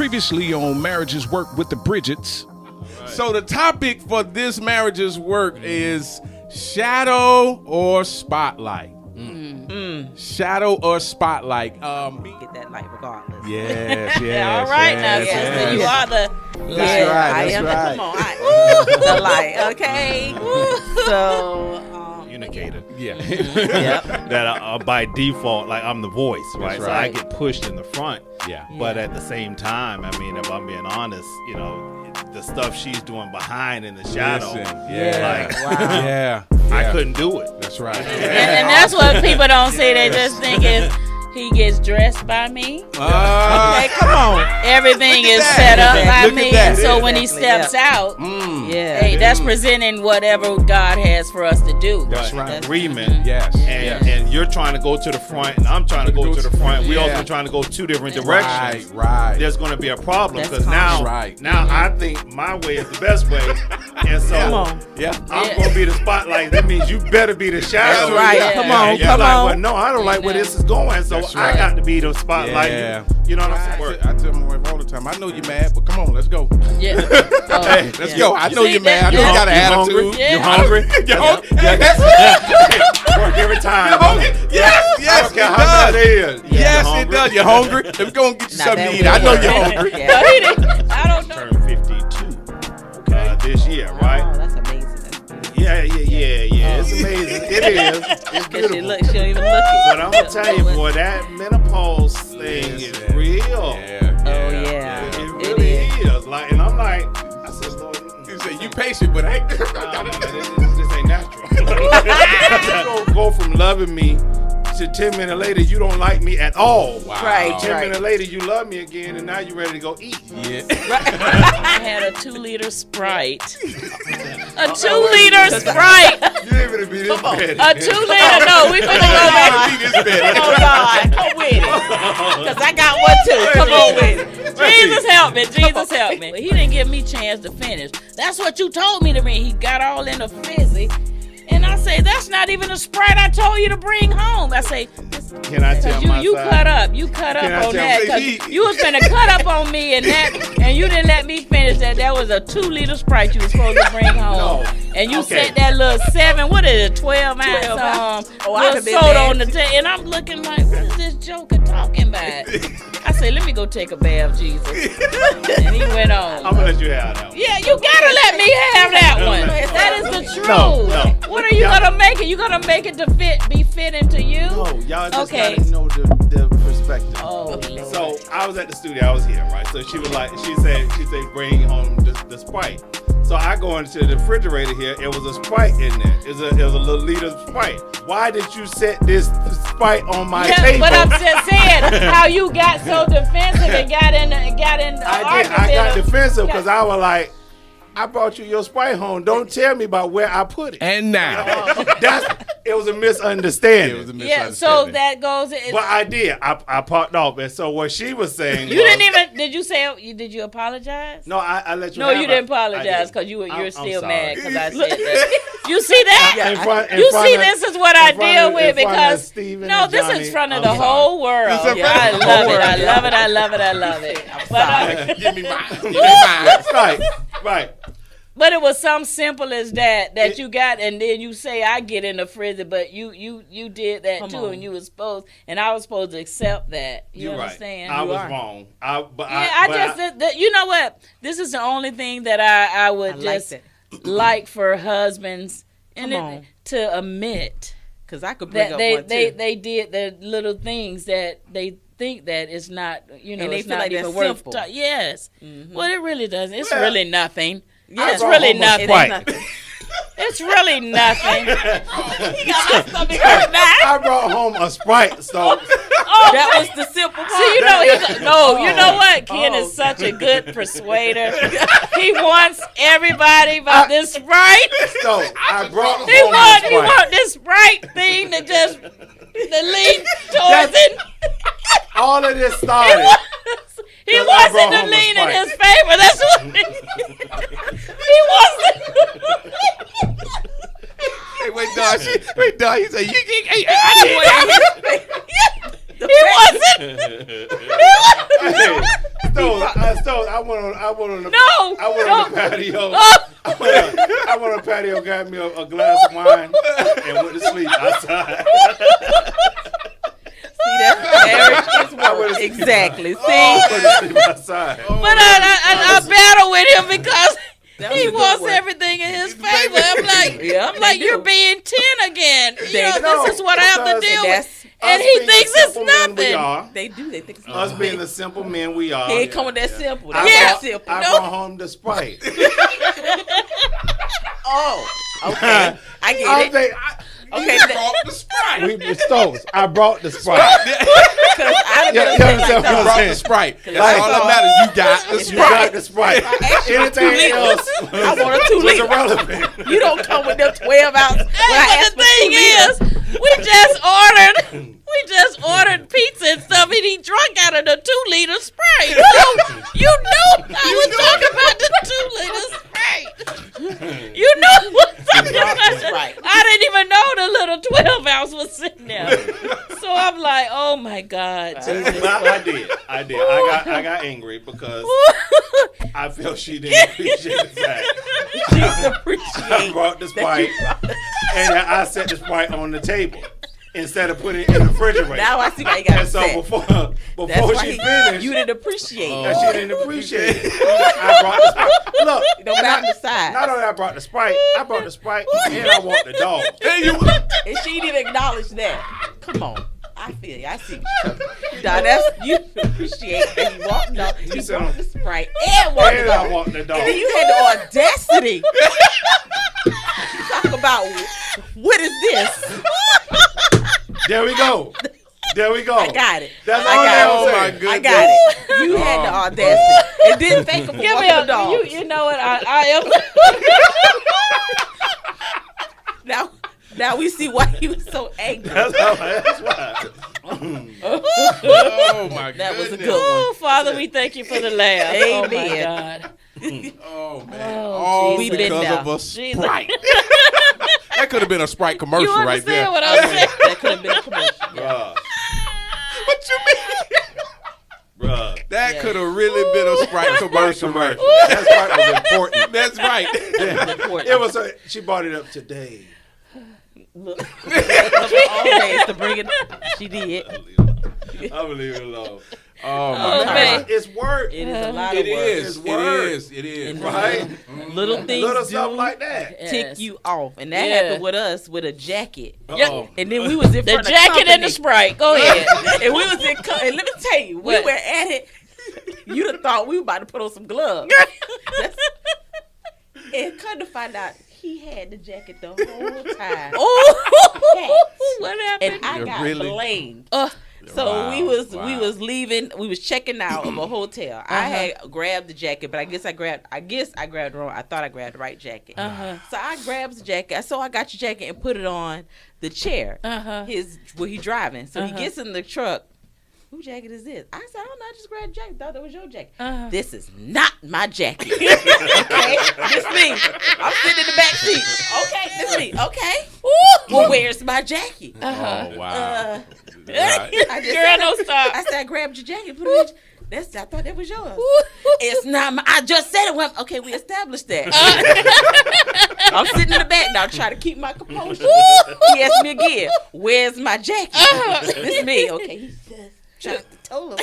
Previously on Marriages Work with the Bridgets. Right. So the topic for this Marriages Work is shadow or spotlight. Shadow or spotlight. Get that light regardless. Yes. All right, now, sister, you are the That's right. I am. Right. Come on, the light. Okay. So. Communicator. Yeah. Yep. That by default, like I'm the voice, right? So I right. get pushed in the front. Yeah. But at the same time, I mean, if I'm being honest, the stuff she's doing behind in the shadow, Listen, yeah. like, Wow. Yeah. I couldn't do it. That's right. and that's what people don't see. They just think if he gets dressed by me, Okay, come on. everything is that. set up Look by at me. that. And so when he Exactly, steps out, Yeah. hey, that's presenting whatever God has for us to do. That's But right. agreement. Yes. And you're trying to go to the front, and I'm trying to go to the front. We Yeah. also trying to go two different directions. Right. There's going to be a problem That's because common. now I think my way is the best way, and so Come on. Yeah. I'm going to be the spotlight. That means you better be the shadow. That's right. Yeah. Come on. And you're Come like, on. well, no, I don't like where this is going, so That's I right. got to be the spotlight. Yeah. You know what I'm saying? I tell my wife all the time, I know you're mad, but come on, let's go. Yeah. Hey, let's go. I know See, you're mad. I know that- you got an You hungry? attitude. Yeah. You hungry? You hungry? Yeah, that's it. Work every time. You hungry? Yes, I don't care it how does. bad it is. Yes, You it hungry? does. You're hungry. Let me go and get you Not something that to eat. I know weird. you're hungry. Yeah. No, he didn't. I don't know. Turned 52 this year, Oh, right? that's amazing. Yeah. It's amazing. It is. It's Because beautiful. she don't even look it. But I'm gonna tell you, boy, that menopause thing is real. Oh, yeah. It really is. Like, and I'm like, I said, Lord, You say you patient, but ain't. this ain't natural. You don't go from loving me to 10 minutes later, you don't like me at all. Wow. Right. 10 minutes later, you love me again, and now you're ready to go eat. Yeah. I had a 2-liter Sprite. A 2-liter Sprite. You ain't gonna be this bad. A 2-liter. No, we finna go back. Oh, God. Come with it. Because I got one, too. Come on with it. Jesus help me. Jesus help me. He didn't give me chance to finish. That's what you told me to bring. He got all in a fizzy. And I say, that's not even a Sprite I told you to bring home. I say, Can I tell my you side? cut up. You cut Can I up on tell- that. say, 'Cause you was finna cut up on me and you didn't let me finish that. That was a 2-liter Sprite you was supposed to bring home. No. And you Okay. set that little 12 ounce 12 ounce. Oh, I little could've been soda mad. on the table. And I'm looking like, what is this joker talking about? I said, let me go take a bath, Jesus. And he went on. I'm gonna let you have that one. Yeah, you gotta let me have that one. That is the truth. No. What are you gonna make it? You gonna make it to be fitting to you? No, y'all just Okay. gotta know the perspective. Oh, Lord. So I was at the studio, I was here, right? So she was like, she said, bring home the Sprite. So I go into the refrigerator here. It was a Sprite in there. It was a little liter Sprite. Why did you set this Sprite on my table? But I'm just saying how you got so defensive and got in the I got defensive because I was like, I brought you your Sprite home. Don't tell me about where I put it. And now. It was a misunderstanding. It was a Yeah, so misunderstanding. that goes. But I did. I parked off, and so what she was saying, You didn't even. Did you say? Did you apologize? No, I let you. No, have you it. didn't I apologize did. because you're I'm still sorry. mad because I said that. You see that? In front You of- see, this is what I in front deal of- with in front of because Stephen no, and this Johnny, is in front of I'm the sorry. whole world. It's in Yeah, front I of the love whole it. I world. love it. I love it. I love it. But Give me mine. Give me mine. Right. But it was something simple as that you got, and then you say I get in the frizzy, but you did that Come too, on. and you was supposed, and I was supposed to accept that. You You're understand? right. I You was are. wrong. You know what? This is the only thing that I would I like just that. like for husbands Come on. to admit Because I could bring that up they one, too. they did the little things that they think that it's not, And they it's feel not like even that's worth simple. yes. Well, it really doesn't. It's Well, really nothing. Yeah, It's really home a nothing. Sprite. It's really nothing. I brought home a Sprite, so That was the simple part. See, you know what? Ken is such a good persuader. He wants everybody about this Sprite. so I brought He home a Sprite. want this Sprite thing to just lean towards it. All of this started. He 'Cause I wants brought it to home a lean in Sprite. his favor. That's what he wants it. Hey, wait, dog. He said, I He wants it. I went on the No. I went on the patio. Oh. I went on the patio, got me a glass of wine, and went to sleep outside. See, that's marriage is work. Exactly. See? I went to sleep outside. But I battle with him because That was he a good wants one. everything in his favor. I'm like, Yeah, I'm like, they you're do. being 10 again. No, This is what I have to because deal that's- with. And he being thinks the it's simple men we nothing. are, They do. They think it's us being the simple men we are. He ain't coming that simple. I That's Yeah. not simple. I No. brought home the Sprite. Oh, okay. I get I it. think Okay, the Sprite. we Stokes. I brought the Sprite. because I Yeah, done you been understand like, what I'm You brought saying? the Sprite. That's Like- all that matters. You got the You Sprite. got the Sprite. Anything else I want a 2 was liter. irrelevant. You don't come with them 12 ounce. When I Hey, asked but for the 2 liters. thing is, we just ordered pizza and stuff, and he drunk out of the 2-liter Sprite. So you knew I was talking about the 2-liter Sprite. You knew I was talking about That's it. right. I didn't even know the little 12-ounce was sitting there. So I'm like, oh my God, Jesus. I did. I got angry because I felt she didn't appreciate the fact. She I appreciate brought the that Sprite you brought the- and I set the Sprite on the table instead of putting it in the refrigerator. Now I see why you got And so upset. before That's why she finished, you didn't appreciate it. that she didn't appreciate it. I brought the Sprite. Look, It don't matter the size. not only I brought the Sprite, I brought the Sprite and I want the dog. And she didn't acknowledge that. Come on. I feel you. I see what you're talking about. You appreciate that you walked off. You said, brought the Sprite and walked And off. I want the dog. And then you had the audacity to talk about, what is this? There we go. There we go. I got it. That's I all got I it. was Oh, my saying. goodness. I got it. You had the audacity. And didn't thank him for Give me walking the dog. you know what? I am. Now we see why he was so angry. That's why. Oh my goodness. That was a good Oh, Father, we thank you for the laugh. Oh my Amen. God. Oh man. Oh, All Jesus. We've been because of there. a Jesus. Sprite. That could have been a Sprite commercial You right there. understand what I'm saying? That could have been a commercial. Bruh. What you mean? Bruh. That Yeah. could have really been a Sprite commercial. Right? That Sprite was important. That's right. It was. She brought it up today. Look, all days to bring it. She did. I believe it alone. Oh my Oh, God. man. It's work. It is a lot It of work. is. It's It work. is. It is. And Right? Little things Little do stuff like that. tick Yes. you off, and that Yeah. happened with us with a jacket. Uh-oh. And then we was in The front of jacket and the company. Sprite. Go ahead. And we was in. And let me tell you, we What? were at it. You'd have thought we were about to put on some gloves. And come to find out, he had the jacket the whole time. Oh, what happened? And I You're got really- blamed. Uh, So Wow, we was wow. leaving. We was checking out of a hotel. I had grabbed the jacket, but I guess I grabbed the wrong. I thought I grabbed the right jacket. So I grabbed the jacket. So I got your jacket and put it on the chair. Where he driving. So he gets in the truck. Whose jacket is this? I said, I don't know. I just grabbed the jacket. Thought that was your jacket. This is not my jacket. Okay, this me. I'm sitting in the back seat. Okay, this me. Okay. Well, where's my jacket? Oh wow. I just Girl, don't stop. I said, I grabbed your jacket. Put it in. I thought that was yours. It's not my. I just said it. Well, okay, we established that. I'm sitting in the back now, trying to keep my composure. He asked me again, "Where's my jacket?" This is me. Okay, he says, trying to tell him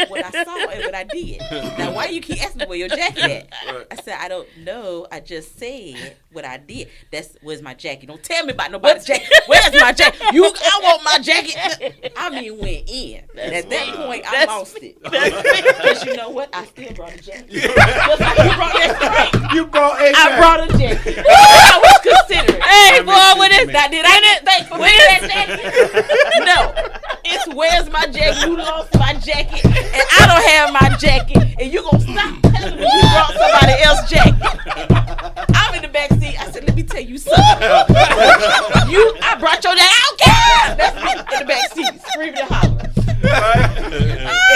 what I saw and what I did. Now, why you keep asking me where your jacket at? I said, I don't know. I just said what I did. Where's my jacket? Don't tell me about nobody's jacket. Where's my jacket? I want my jacket. I mean, went in. And at that point, I lost it. Because you know what? I still brought a jacket. Just like you brought that Sprite. You brought a I jacket. brought a jacket. I was considerate. Hey, boy, when it's Now, did I get thank for wearing that jacket? No. It's where's my jacket? You lost my jacket, and I don't have my jacket, and you gonna stop telling me you brought somebody else's jacket. I'm in the back seat. I said, let me tell you something. I brought your jacket. I don't care. That's me in the back seat, screaming and hollering. Right?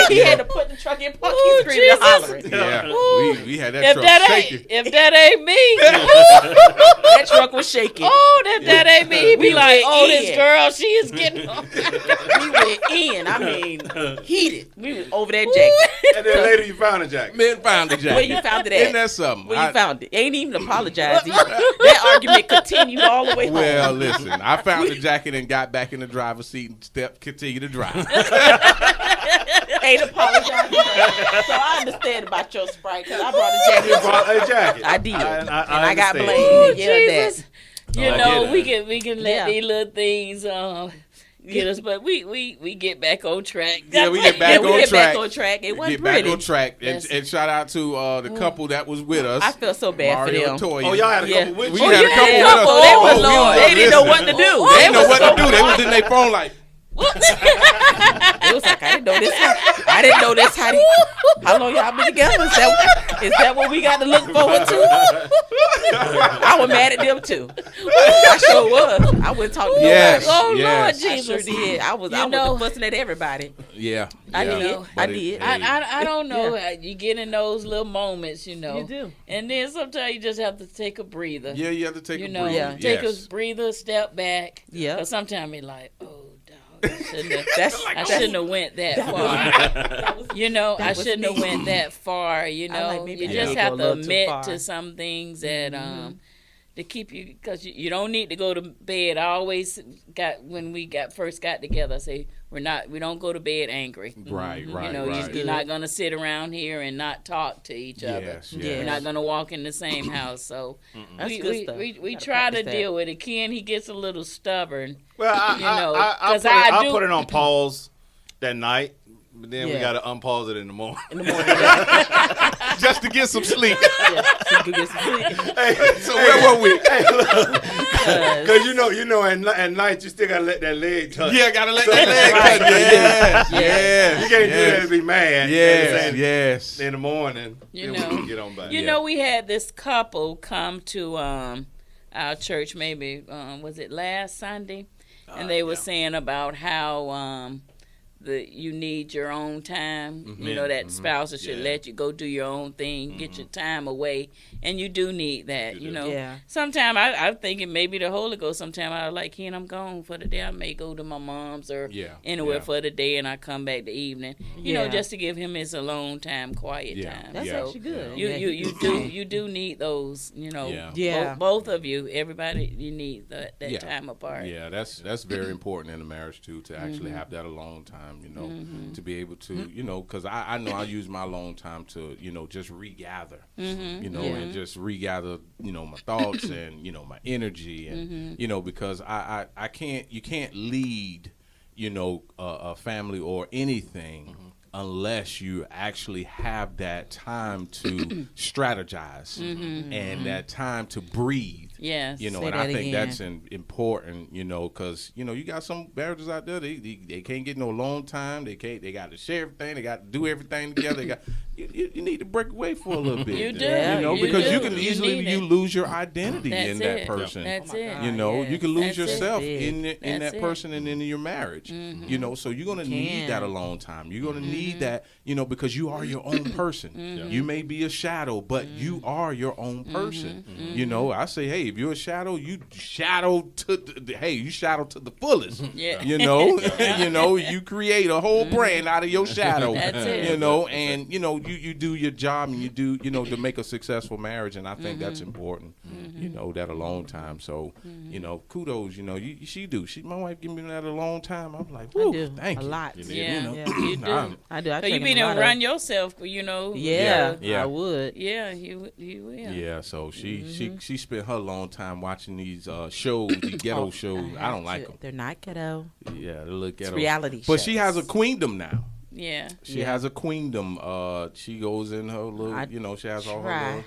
And he had to put the truck in park, he screaming and hollering. Yeah, we had that If truck that shaking. ain't, if that ain't me, That truck was shaking. if that ain't me, he be We like, went oh, this in. girl, she is getting. We went in. I mean, heated. We was over that jacket. And then later you found a jacket. Men found the jacket. Where you found it at? Isn't that something? Where you found it? Ain't even apologized either. That argument continued all the way home. Well, listen, I found the jacket and got back in the driver's seat and continue to drive. Ain't apologized. So I understand about your Sprite because I brought a jacket. You brought a jacket. I did. I and I got understand. blamed. Yeah, Jesus. that. You I know, get we can let Yeah. these little things get us, but we get back on track. Yeah, we get back we on get track. back on track. It wasn't Get back pretty. on track. And, Yes. and shout out to the couple that was with us. I felt so bad Mario for them. and Toya. Oh, y'all had a Yeah. couple with We you? had a Yeah, couple they with us. was Oh, Lord. we They didn't know what to do. They didn't know was what so to do. They was in their phone like, It was like I didn't know this. I didn't know this. How long y'all been together? Is that what we got to look forward to? I was mad at them too. I sure was. I wouldn't talk to Yes. nobody. Oh Yes. Lord I sure Jesus! did. I was fussing at everybody. yeah. I yeah. did. But I it- did. hey, I don't know. You get in those little moments, you know. You do. And then sometimes you just have to take a breather. yeah, you have to take You a know, breather. Yeah. take Yes. a breather, step back. Yeah. Because sometimes you're like, oh, dog, I shouldn't have, That's I shouldn't have went that far. You know, I was shouldn't have me. went that far. You I like know, maybe you I just did have go a to little too admit far. to some things that to keep you, because you don't need to go to bed. I always when we first got together, I say we don't go to bed angry. Right, right, You know, right. you're not gonna sit around here and not talk to each other. Yes, Yeah. yes. We're not gonna walk in the same house. So That's we good stuff. we Gotta try to practice that. deal with it. Ken, he gets a little stubborn. Well, You know, I 'cause put it, I I do- put it on pause that night, but then we Yeah. got to unpause it in the morning. In the morning. Yeah. Just to get some sleep. So you could get some sleep. So where were we? Because you know, at night you still got to let that leg touch. Yeah, gotta let that leg Right. cut. Yes, You yes, can't do that yes. and be mad. Yes, And yes. in the morning, You then we know. can get on back. You know, we had this couple come to our church. Maybe was it last Sunday? And they were saying about how you need your own time. You know that spouses should let you go do your own thing, get your time away, and you do need that. You know, Yeah. sometimes I'm thinking maybe the Holy Ghost. Sometimes I like, Ken, I'm gone for the day. I may go to my mom's or Yeah, anywhere yeah. for the day, and I come back the evening. You know, Yeah. just to give him his alone time, quiet Yeah. time. That's So actually good. you Yeah. you do need those. You know, Yeah. Yeah. both of you, everybody, you need that Yeah. time apart. Yeah, that's very important in a marriage too, to actually have that alone time, you know, to be able to, you know, because I know I use my alone time to, you know, just regather, you know, and just regather, you know, my thoughts and, you know, my energy and, you know, because you can't lead, you know, a family or anything unless you actually have that time to strategize and that time to breathe. Yes. You know, Say and I that think again. that's important, you know, because, you know, you got some marriages out there, they can't get no alone time. They got to share everything. They got to do everything together. You need to break away for a little bit. You do. You know, You because do. you can You easily need it. lose your identity That's in that it. person. That's it. You know, you can lose That's it. yourself That's in That's that it. person and in your marriage. You know, so you're gonna need can. that alone time. You're gonna need that, you know, because you are your own person. You may be a shadow, but you are your own person. You know, I say, hey, if you're a shadow, you shadow to the fullest. Yeah. You know, you create a whole brand out of your shadow. That's it. You know, and you know, you do your job and you do, you know, to make a successful marriage, and I think that's important. You know, that alone time. So, you know, kudos. You know, my wife give me that alone time. I'm like, I whew, do. thank A you. lot. Yeah. You know, You do. I do. I So you take be him a done lot run of- yourself, you know. Yeah, Yeah. I would. Yeah, you will. Yeah, so she spent her long time watching these shows, these ghetto shows. I don't like them. They're not ghetto. Yeah, they look ghetto. reality But she has a shows. queendom now. Yeah. She Yeah. has a queendom. She goes in her little, I you know, she has all her try. little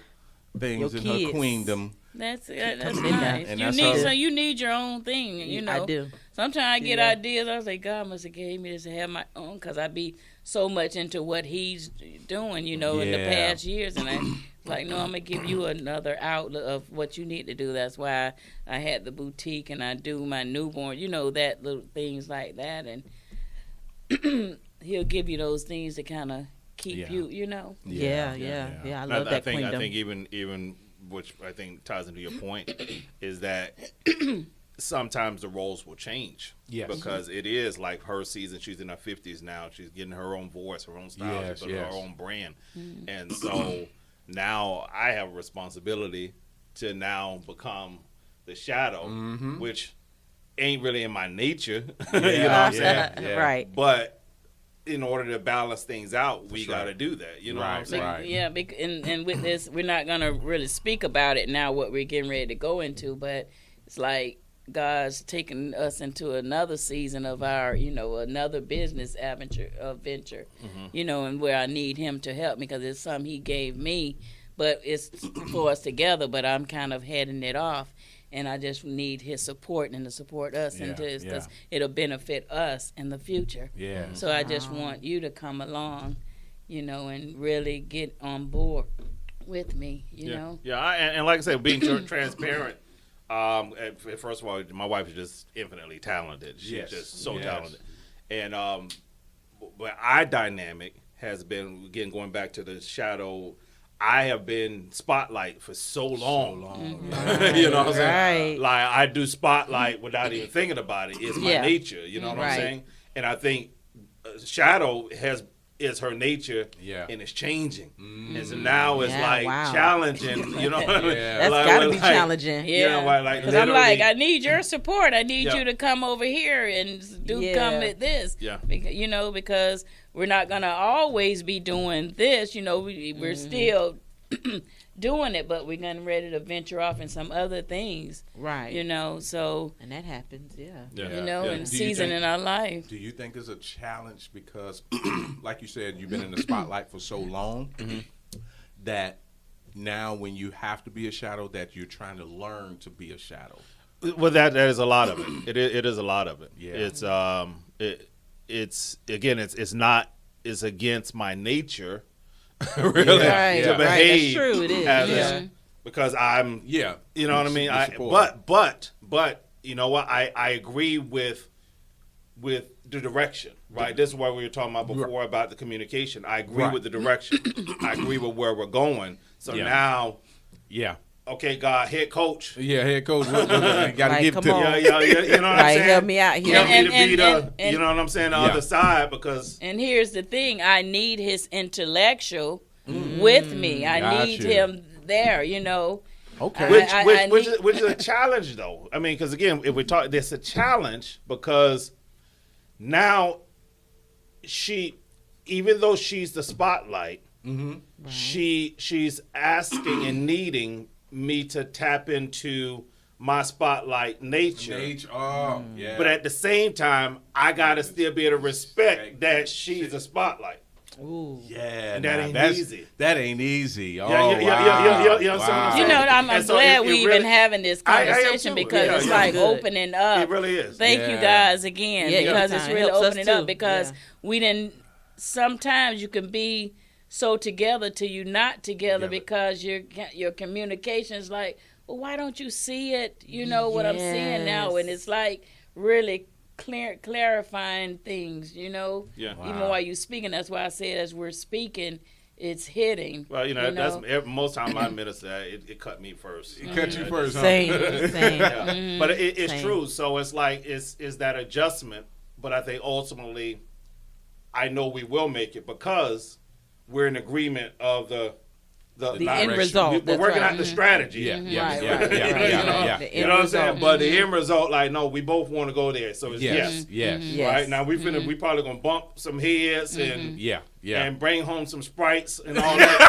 things Your in her kids. queendom. That's coming in there. nice. And You that's need her- you need your own thing, you know. I do. Sometimes I get Yeah. ideas. I say, God must have gave me this to have my own, because I be so much into what he's doing, you know, in the Yeah. past years, and I like, no, I'm gonna give you another outlet of what you need to do. That's why I had the boutique and I do my newborn, you know, that little things like that, and he'll give you those things to kind of keep you, you know. Yeah. I love that queendom. I think even which I think ties into your point is that sometimes the roles will change. Yes. Because it is like her season. She's in her 50s now. She's getting her own voice, her own style, her own brand. And so now I have a responsibility to now become the shadow, which ain't really in my nature. You know what I'm saying? Right. But in order to balance things out, we got to do that. You know what I'm saying? Right. Yeah, and with this, we're not going to really speak about it now, what we're getting ready to go into, but it's like God's taking us into another season of our, you know, another business venture, you know, and where I need him to help me because it's something he gave me, but it's for us together, but I'm kind of heading it off. And I just need his support and to support us into this because it'll benefit us in the future. Yeah. So I just want you to come along, you know, and really get on board with me, you know. Yeah, and like I said, being transparent. First of all, my wife is just infinitely talented. She's just so talented. And but our dynamic has been, again, going back to the shadow. I have been SpotLight for so long. You know what I'm saying? Like, I do SpotLight without even thinking about it. It's my nature. You know what I'm saying? And I think shadow is her nature, and it's changing. And so now it's challenging. You know what I mean? That's got to be challenging. Yeah. Because I'm like, I need your support. I need you to come over here and come with this. Yeah. You know, because we're not going to always be doing this. You know, we're still doing it, but we're getting ready to venture off in some other things. Right. You know, so. And that happens, you know, in season in our life. Do you think it's a challenge because, like you said, you've been in the spotlight for so long that now when you have to be a shadow, that you're trying to learn to be a shadow? Well, that is a lot of it. It is a lot of it. Yeah. It's against my nature, really, to behave. That's true. It is. Because I'm, you know what I mean. But you know what? I agree with the direction. Right. This is what we were talking about before about the communication. I agree with the direction. I agree with where we're going. So now, okay, God, head coach. Yeah, head coach. You got to give to you know what I'm saying? Help me out here. Help me to be you know what I'm saying, the other side because. And here's the thing: I need his intellectual with me. I need him there. You know. Okay. Which is a challenge, though. I mean, because again, if we talk, there's a challenge because now even though she's the spotlight, she's asking and needing me to tap into my spotlight nature. But at the same time, I gotta still be able to respect that she's a spotlight. Ooh. Yeah, and that ain't easy. That ain't easy. Oh, You know, I'm glad we even having this conversation because it's like opening up. It really is. Thank you guys again because it's really opening up because we didn't. Sometimes you can be so together till you're not together because your communication is like, well, why don't you see it? You know what I'm seeing now, and it's like really clarifying things, you know. Even while you're speaking. That's why I said as we're speaking, it's hitting. Well, you know, that's most time I minister. It cut me first. It cut you first, huh? Same. But it's true. So it's like it's that adjustment. But I think ultimately, I know we will make it because we're in agreement of the end result. We're working out the strategy. Yeah. You know what I'm saying? But the end result, like, no, we both want to go there. So it's yes. Right now, we probably gonna bump some heads and and bring home some Sprites and all that.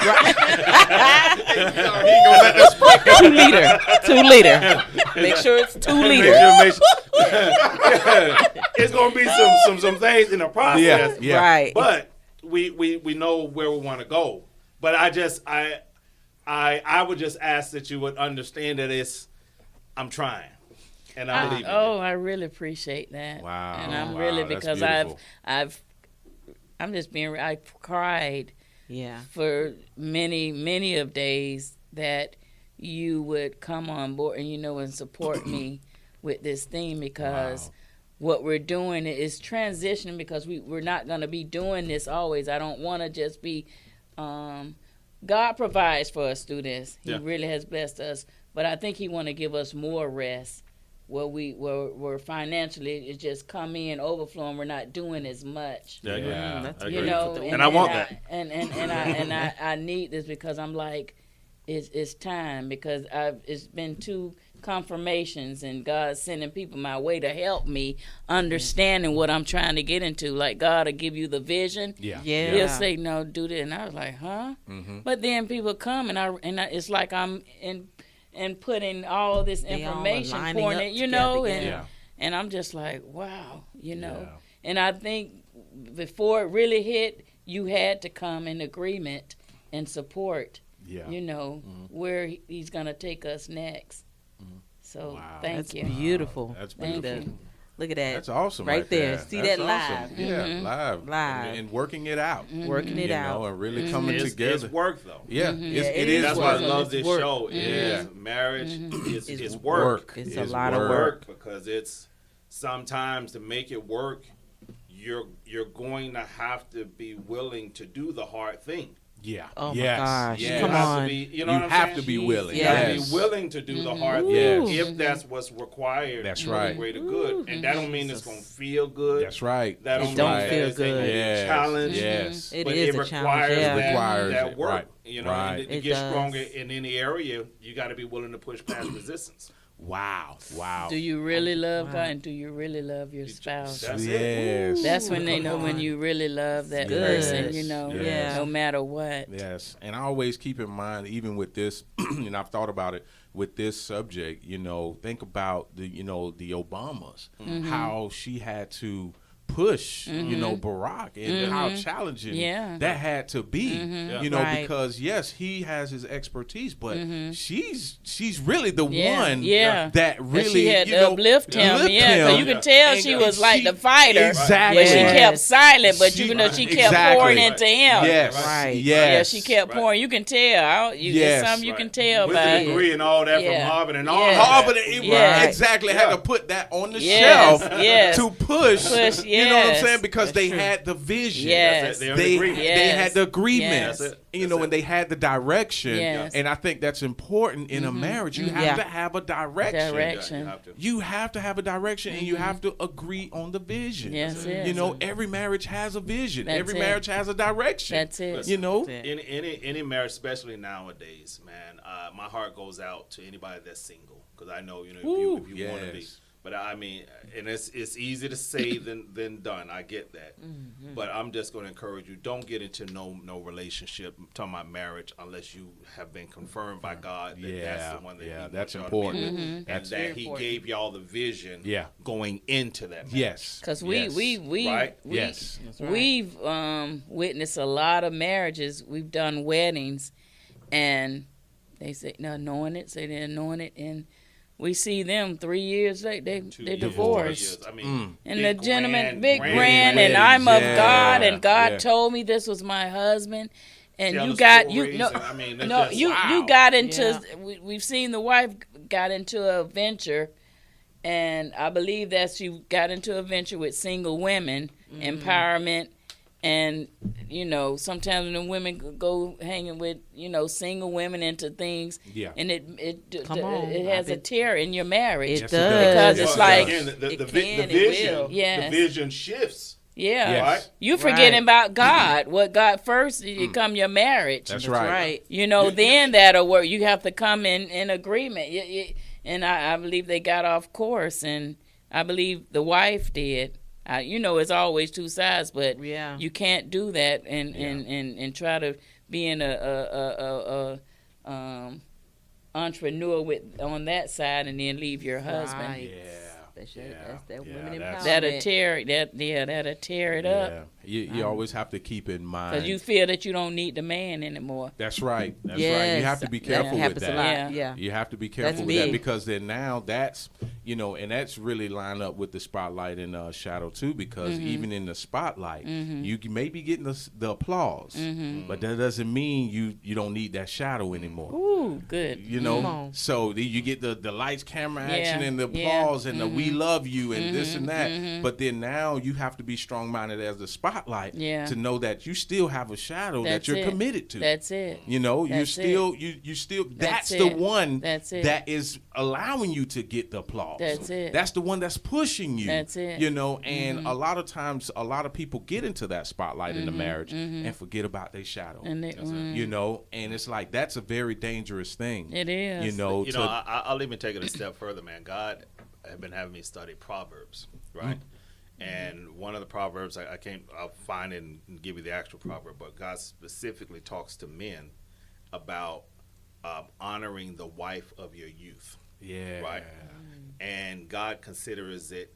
He gonna let that Sprite go. 2 liter. Make sure it's 2 liters. It's gonna be some things in the process. Right. But we know where we want to go. But I would just ask that you would understand that I'm trying, and I believe. I really appreciate that. Wow, and I'm really because I've cried, for many of days that you would come on board and and support me with this thing because what we're doing is transitioning, because we're not going to be doing this always. I don't want to just be God provides for us through this. He really has blessed us, but I think he want to give us more rest where we're financially it just come in overflow and we're not doing as much. That's You know, and I want that. I need this, because I'm like, it's time, because it's been 2 confirmations and God's sending people my way to help me understanding what I'm trying to get into. Like, God will give you the vision. He'll say, no, do this. And I was like, huh? But then people come and it's like I'm in putting all this information, pouring it, you know, and I'm just like, wow, you know. And I think before it really hit, you had to come in agreement and support, you know, where he's going to take us next. So thank you. Beautiful. That's beautiful. Thank you. Look at that. That's awesome. Right there. There. See That's that live. awesome. Yeah, live. And working it out. Working it out. And really coming together. It's work, though. Yeah, it is. That's why I love this work. show. Marriage is work. It's a lot of work. Because it's sometimes to make it work, you're going to have to be willing to do the hard thing. Yeah. Oh my gosh. Yes. Come on. You know what I'm saying? You have to be willing. You have to be willing to do the hard thing if that's what's required. That's for right. the greater good. And that don't mean it's going to feel good. That's right. That It don't don't mean feel that it's going to good. be a challenge. Yes. It But is it a requires challenge. Yeah. that work. Right. You know, Right. and to It get does. stronger in any area, you got to be willing to push past resistance. Wow. Do you really love God, and do you really love your spouse? That's Yes. That's when they know when you really love that person, you know, Yes. no matter what. Yes, and I always keep in mind, even with this, and I've thought about it with this subject. You know, think about the Obamas, how she had to push, you know, Barack, and how challenging that had to be. You know, Right. because yes, he has his expertise, but she's really the one that really She had you to know, uplift him, lift because you could tell And she was like the fighter. Exactly. But she Yes. kept silent, but you know she kept pouring into him. Yes. Right. Yes. Yeah, she kept pouring. You can tell. There's something you can tell With by the degree and all that Yeah. from Harvard and all Yeah. that. Harvard, Yeah. exactly, had to put that on the Yes, shelf yes. to push. You know what I'm yes. saying? Because That's they true. had the vision. Yes. They're in They agreement. they had the agreement. Yes. That's it. You know, and they had the direction. Yes. And I think that's important in a marriage. You have to have a direction. Direction. You have to. You have to have a direction, and you have to agree on the vision. Yes, yes. You know, every marriage has a vision. That's Every it. marriage has a direction. That's it. You know, That's it. Any marriage, especially nowadays, man, my heart goes out to anybody that's single, because I know, if you want to be. Yes. But I mean, and it's easy to say than done. I get that. But I'm just going to encourage you: don't get into no relationship, I'm talking about marriage, unless you have been confirmed by God that that's the one that He wants that's y'all to important. be with, and That's that He gave y'all the vision. Going into that marriage. Yes. Because Yes. Yes. we've witnessed a lot of marriages. We've done weddings, and they say no anointed, say they're anointed, and we see them 3 years later, they divorced. I mean, And big the gentleman, grand big grand, and weddings, I'm of yeah, God, and God yeah. told me this was my husband, and Tell you the got stories, no, and, I mean, it's no, just, you wow. got into. Yeah. We've seen the wife got into a venture, and I believe that she got into a venture with single women empowerment. And, sometimes when the women go hanging with, single women into things, and it Come on. has a tear in your marriage. It Yes, it does. Because it's like, again, the it vision, will. Yes. the vision shifts. yeah, Yes. Right? you forgetting Right. about God. What God first, you come your marriage. That's That's right. right. Then that'll work. You have to come in agreement. And I believe they got off course, and I believe the wife did. It's always two sides, but Yeah. you can't do that and try to be in a entrepreneur on that side and then leave your husband. Right. That's that women empowerment. That'll tear it up. You always have to keep in mind. Because you feel that you don't need the man anymore. That's right. That's right. Yes. You have to be That careful with happens a that. lot. Yeah. You have to be careful That's with that big. because then now that's, you know, and that's really lined up with the spotlight and shadow too, because even in the spotlight, you may be getting the applause, but that doesn't mean you don't need that shadow anymore. Ooh, good. You know, so you get the lights, camera action, and the applause, and the we love you, and this and that. But then now you have to be strong-minded as the spotlight to know that you still have a shadow that you're committed to. That's it. You know, That's you still that's the one that is allowing you to get the applause. That's it. That's the one that's pushing you. That's it. You know, and a lot of times, a lot of people get into that spotlight in the marriage and forget about their shadow. And you know, and it's like that's a very dangerous thing. It is. You know, I'll even take it a step further, man. God had been having me study Proverbs, right? And one of the Proverbs, I'll find it and give you the actual proverb, but God specifically talks to men about honoring the wife of your youth. Yeah. Right? And God considers it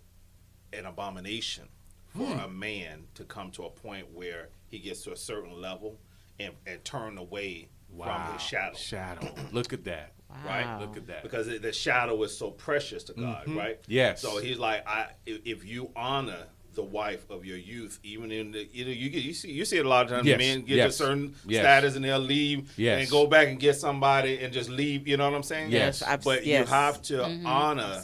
an abomination for a man to come to a point where he gets to a certain level and turn away from his shadow. Look at that. Right? Look at that. Because the shadow is so precious to God, right? Yes. So he's like, if you honor the wife of your youth, even in the, you see it a lot of times. Men get to a certain status and they'll leave and go back and get somebody and just leave. You know what I'm saying? Yes. But you have to honor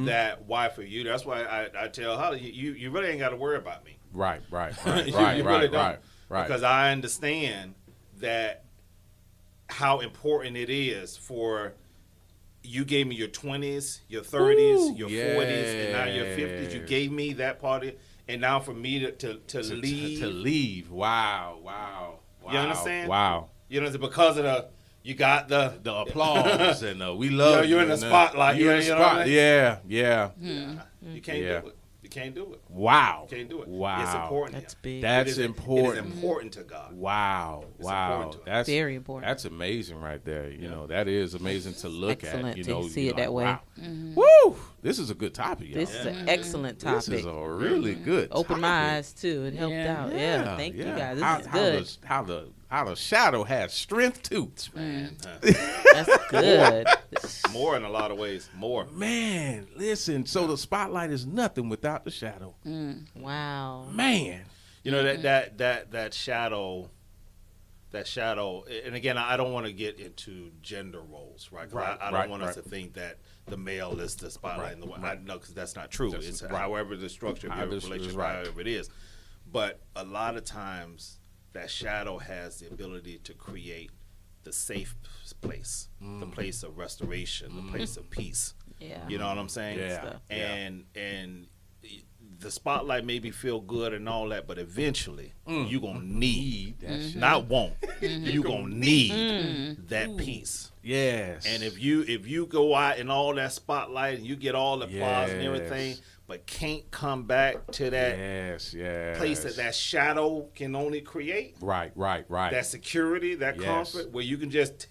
that wife of you. That's why I tell Holly, you really ain't got to worry about me. Right. You really don't. Because I understand that how important it is for you gave me your 20s, your 30s, your 40s, and now your 50s. You gave me that part of it, and now for me to leave. To leave. Wow. You understand? Wow. You know, because of you got the applause and we love you. You're in the spotlight. You're in the spotlight. Yeah. You can't do it. You can't do it. Wow. You can't do it. Wow. It's important. That's big. That's important. It is important to God. Wow. That's very important. That's amazing right there. You know, that is amazing to look excellent at. to see it that way. Wow. Woo! This is a good topic, y'all. This is an excellent topic. This is a really good Opened topic. my eyes too. It helped out. Yeah. Thank you guys. This is good. How the shadow has strength too. That's good. More in a lot of ways. More. Man, listen. So the spotlight is nothing without the shadow. Wow. Man. You know that shadow. That shadow, and again, I don't want to get into gender roles, right? I don't want us to think that the male is the spotlight in the way. No, because that's not true. It's however the structure of your relationship, however it is. But a lot of times, that shadow has the ability to create the safe place, the place of restoration, the place of peace. Yeah. You know what I'm saying? Yeah. And the spotlight made me feel good and all that, but eventually you're going to need, not want, you're going to need that peace. Yes. And if you go out in all that spotlight and you get all the applause and everything, but can't come back to that place that shadow can only create. Right. That security, that comfort, where you can just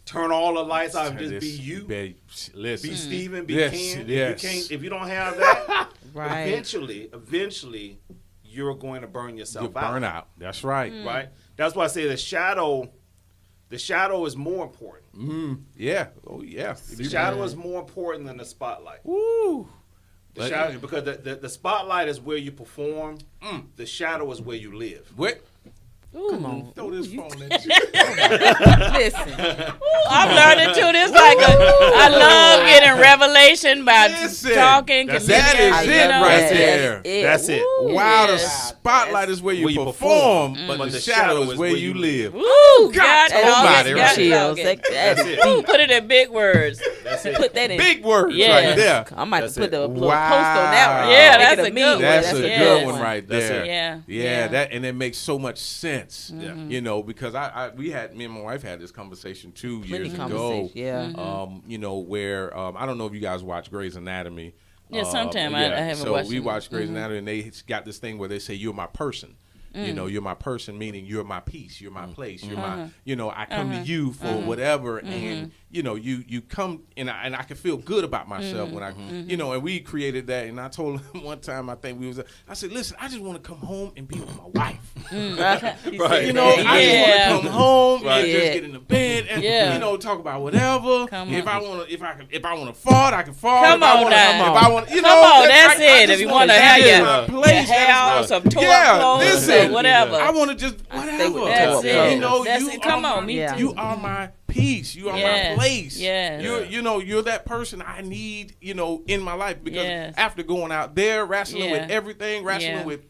turn all the lights off and just be you. Be Stephen, be Ken. If you don't have that, eventually you're going to burn yourself out. Burn out. That's right. Right? That's why I say the shadow is more important. Yeah. Oh yeah. The shadow is more important than the spotlight. Woo. The shadow, because the spotlight is where you perform. The shadow is where you live. What? Ooh, come on. Throw this phone at you. Listen. I'm learning too. This I love getting revelation by talking. That is it right there. That's it. Wow, the spotlight is where you perform, but the shadow is where you live. Ooh, God Almighty, right? Chills. That's it. Put it in big words. That's it. Put that in Big words right there. I might That's put the it. little post on that one. Yeah, Make that's it a good one. That's a good one one. right That's there. it. Yeah, that and it makes so much sense. Yeah. You know, because me and my wife had this conversation 2 years ago. Conversation, yeah. You know, where I don't know if you guys watch Grey's Anatomy. Yeah, sometime I haven't watched So we it. watched Grey's Anatomy, and they got this thing where they say you're my person. You know, you're my person, meaning you're my peace, you're my place, you're my, you know, I come to you for whatever, and you know, you come, and I can feel good about myself when I, you know, and we created that, and I told him one time, I said, listen, I just want to come home and be with my wife. Right. You know, I just want to come home and just Yeah. get in the bed and you know, talk about whatever. If I want to fart, I can fart. Come on now. If I want, you know, Come on, that's I it. just If you wanna want to have be in your my place, house, some tore yeah, clothes, listen, or whatever. I want to just stay whatever. with That's tore it. clothes. You know, That's you it. Come are on, me Yeah. too. You are my peace. You are Yes. my place. Yes. You're that person I need, you know, in my life, because Yes. after going out there wrestling with everything, wrestling with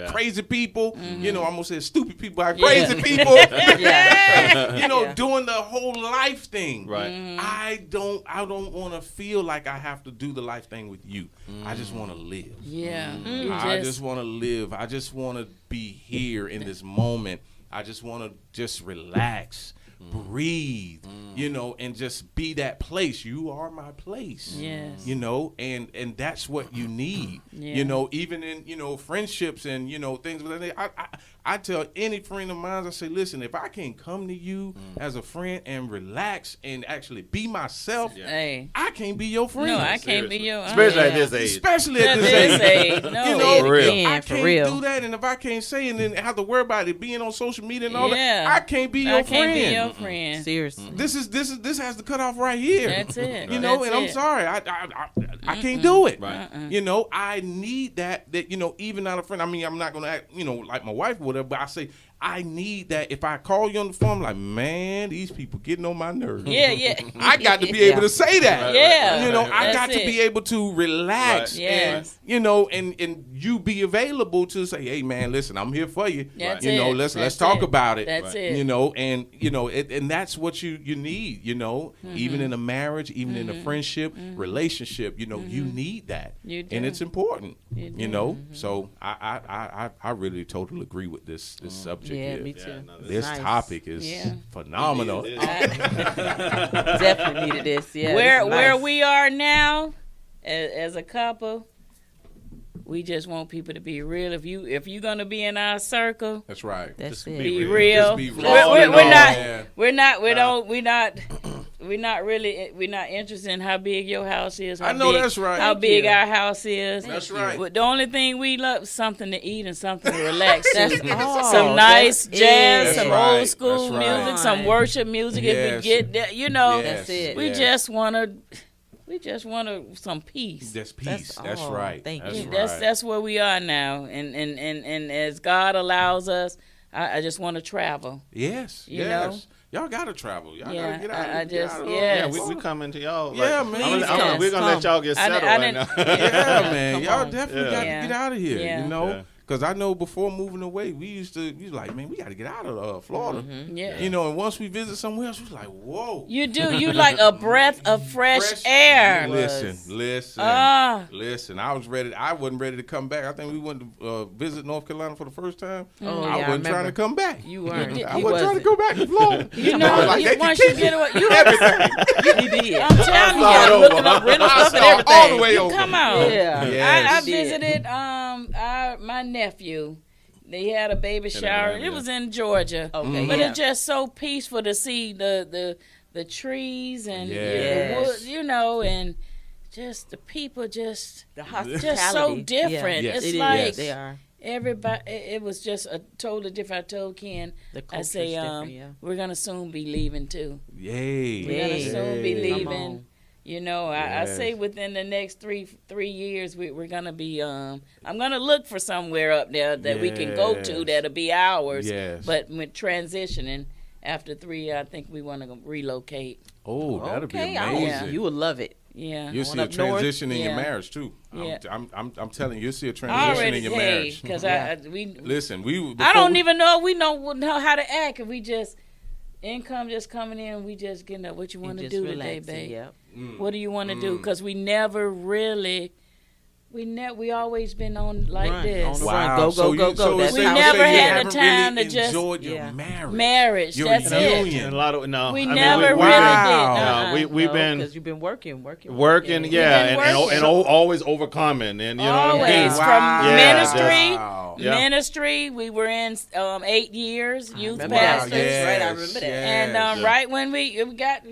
crazy people, you know, I almost said stupid people, crazy people, you know, doing the whole life thing. Right. I don't want to feel like I have to do the life thing with you. I just want to live. Yeah. You I just want to live. I just want to be here in this moment. I just want to just relax, breathe, you know, and just be that place. You are my place. Yes. You know, and that's what you need. Yeah. You know, even in, you know, friendships and, you know, things like that. I tell any friend of mine, I say, listen, if I can come to you as a friend and relax and actually be myself, Hey. I can't be your friend. No, I can't be your. Especially at yeah. this age. Especially at At this this age. age, no. You know, For real. I For can't real. do that, and if I can't say it and then have to worry about it being on social media and all Yeah. that, I can't be your I can't friend. be your friend. Seriously. This has to cut off right here. That's it. You know, That's and I'm it. sorry, I can't do it. Right. You know, I need that you know, even not a friend. I mean, I'm not gonna act, you know, like my wife or whatever, but I say I need that. If I call you on the phone, I'm like, man, these people getting on my nerves. Yeah, yeah. I got to be able to say that. Yeah. You know, I That's got to it. be able to relax Right. and, Yes. you know, and you be available to say, hey, man, listen, I'm here for you. That's You know, it. let's That's talk it. about it. That's it. You know, and, you know, and that's what you need, you know, even in a marriage, even in a friendship, relationship, you know, you need that. You do. And it's important, You do. you know. So I really totally agree with this subject Yeah, here. me too. no, This Nice. topic is Yeah. phenomenal. It is. Definitely needed this. Yeah. where this is where nice. we are now, as a couple, we just want people to be real. If you're gonna be in our circle, That's right. That's Just it. be real. real. Just be real. We're not interested in how big your house is. I know that's right. How Thank big you. our house is. That's right. But the only thing we love something to eat and something to relax That's to. all. Some nice That's jazz, it. some That's right. old school That's right. music, some worship music. If Yes. we get that, you know, Yes. That's it. we Yes. just wanna some peace. That's peace. That's all. right. Thank That's you. right. That's where we are now, and as God allows us, I just want to travel. Yes. You yes. Y'all gotta travel. Y'all Yeah, gotta get out. I get just- out of yes. Yeah, we coming to y'all. Yeah, like, man. we're gonna let y'all get I settled didn't- right now. Yeah, man. Come Y'all on. definitely Yeah. got to Yeah. get out of here. Yeah. You know, Yeah. because I know before moving away, we was like, man, we got to get out of Florida. Yeah. You know, and once we visit somewhere else, we was like, whoa. You do. You like a breath of fresh air. Listen. Ah. Listen, I wasn't ready to come back. I think we went to visit North Carolina for the first time. Oh, I yeah, wasn't trying remember. to come back. You weren't. I wasn't trying to go back to Florida. You I know, was like, they can once keep you get away, you He did. I'm telling you, Start I'm over. looking up rental I stuff and saw everything. all the way over. Come on. Yeah. Yes. I He did. visited my nephew. They had a baby shower. Atlanta, It was in Georgia. Okay, But yeah. it's just so peaceful to see the trees and Yes. the wood, you know, and just the people just The so hospitality. different. Yes. It's It is. like They are. everybody. It was just a totally different. I told Ken, The I culture's say, different, yeah. we're gonna soon be leaving too. Yay. We're gonna Yay. soon be Yay. Come leaving. on. You know, I Yes. say within the next three years, we're gonna be. I'm gonna look for somewhere up there that we can go to Yes. that'll be ours. Yes. But with transitioning after 3 years, I think we want to relocate. Oh, that'd be Okay, amazing. you would love it. Yeah. You'll see Going a up north? transition in your Yeah. marriage too. Yeah. I'm telling you, you'll see a I transition already in your hey, marriage. because we. Listen, I don't even know if we know how to act if we just income just coming in. We just getting up. What you want to Just do today, relaxing, babe? Yep. What do you want to do? Because we never really We always been on like Run, this. on the Wow. run. Go, So go, you- go. so That's it's We how safe to never say you had the haven't time really to just- enjoyed your Yeah. Marriage, Your that's it. union. And a lot of no. We I mean, never we've really been- Wow. did. we've been because you've been working, working, working. yeah, been and working. always overcoming, and you know, Always hey, from Yeah, ministry. Wow. Yeah. Ministry, we were in 8 years, youth remember that. pastors. That's right, I remember that. And yes. right when we got,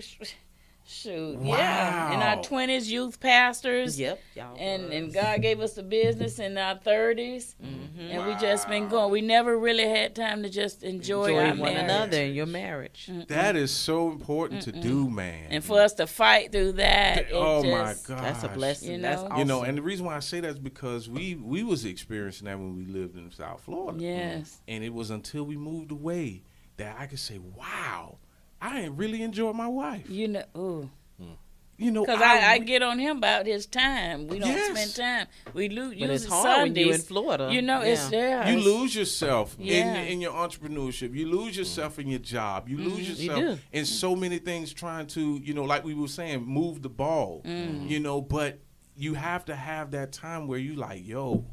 yeah, in our Wow. 20s, youth pastors. Yep, y'all. And God gave us the business in our 30s. And we just been going. We never really had time to just enjoy our one marriage. another in your marriage. That is so important to do, man. And for us to fight through that, it oh my just, God, That's a blessing. You That's know? awesome. You know, and the reason why I say that is because we was experiencing that when we lived in South Florida. Yes. And it was until we moved away that I could say, wow, I really enjoy my wife. You know, ooh. You know, Because I get on him about his time. We don't Yes. spend time. We but use it's it hard Sundays. when you're in Florida. You know, it's there. you lose yourself Yeah. in your entrepreneurship. You lose yourself in your job. You lose You yourself do. in so many things trying to, you know, like we were saying, move the ball. You know, but you have to have that time where you like, yo,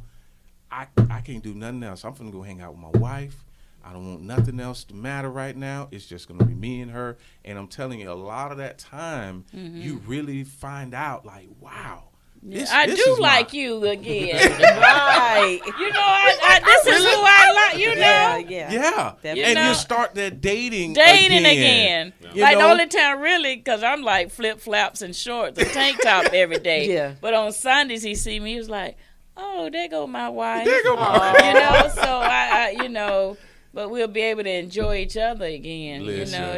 I can't do nothing else. I'm finna go hang out with my wife. I don't want nothing else to matter right now. It's just going to be me and her. And I'm telling you, a lot of that time, you really find out, like, wow. I this do is like my- you again. Right. You know, this is who I like, you know. Yeah. Yeah. Definitely. And You know, you start that dating again. You Like the know? only time really, because I'm like flip flops and shorts and tank top every day. Yeah. But on Sundays he see me, he was like, "Oh, there go my wife." There go my wife. You know, so I you know, but we'll be able to enjoy each other again. Listen. You know,